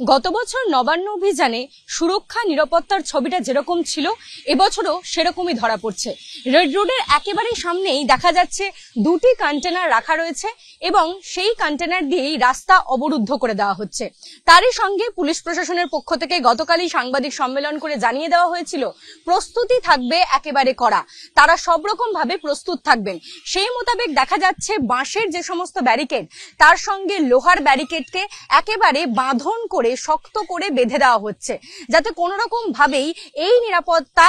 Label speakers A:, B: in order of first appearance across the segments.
A: গত বছর নবান্ন অভিযানে সুরক্ষা নিরাপত্তার ছবিটা যেরকম ছিল এবছরও সেরকমই ধরা পড়ছে। রেড রোডের একেবারে সামনেই দেখা যাচ্ছে দুটি কন্টেনার রাখা রয়েছে এবং সেই কন্টেনার দিয়েই রাস্তা অবরুদ্ধ করে দেওয়া হচ্ছে। তারই সঙ্গে পুলিশ প্রশাসনের পক্ষ থেকে গতকালই সাংবাদিক সম্মেলন করে জানিয়ে দেওয়া হয়েছিল প্রস্তুতি থাকবে একেবারে কড়া, তারা সব রকম ভাবে প্রস্তুত থাকবেন। সেই মোতাবেক দেখা যাচ্ছে বাঁশের যে সমস্ত ব্যারিকেড তার সঙ্গে লোহার ব্যারিকেডকে একেবারে বাঁধন করে শক্ত করে বেঁধে দেওয়া হচ্ছে, যাতে কোনো রকম ভাবেই এই নিরাপত্তা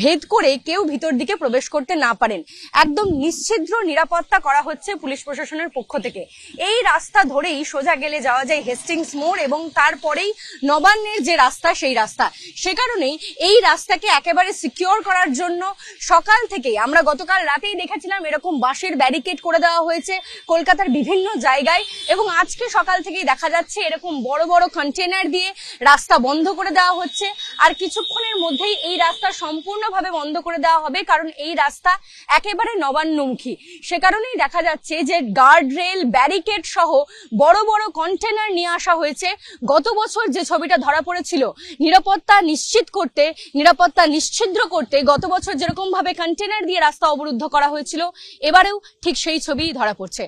A: ভেদ করে কেউ ভিতর দিকে প্রবেশ করতে না পারেন। একদম নিশ্ছিদ্র নিরাপত্তা করা হচ্ছে পুলিশ প্রশাসনের পক্ষ থেকে। এই রাস্তা ধরেই সোজা গেলে যাওয়া যায় হেস্টিংস মোড় এবং তারপরেই নবান্নের যে রাস্তা সেই রাস্তা। সে কারণেই এই রাস্তাকে একেবারে সিকিউর করার জন্য সকাল থেকেই আমরা গতকাল রাতেই দেখেছিলাম এরকম বাঁশের ব্যারিকেড করে দেওয়া হয়েছে কলকাতার বিভিন্ন জায়গায়, এবং আজকে সকাল থেকেই দেখা যাচ্ছে এরকম বড় বড় কন্টেনার দিয়ে রাস্তা বন্ধ করে দেওয়া হচ্ছে। আর কিছুক্ষণের মধ্যেই এই রাস্তা সম্পূর্ণভাবে বন্ধ করে দেওয়া হবে, কারণ এই রাস্তা একেবারে নবান্নমুখী। সে কারণেই দেখা যাচ্ছে যে গার্ড রেল ব্যারিকেড সহ বড় বড় কন্টেনার নিয়ে আসা হয়েছে। গত বছর যে ছবিটা ধরা পড়েছিল নিরাপত্তা নিশ্চিত করতে, নিরাপত্তা নিশ্ছিদ্র করতে গত বছর যেরকম ভাবে কন্টেনার দিয়ে রাস্তা অবরুদ্ধ করা হয়েছিল, এবারেও ঠিক সেই ছবিই ধরা পড়ছে।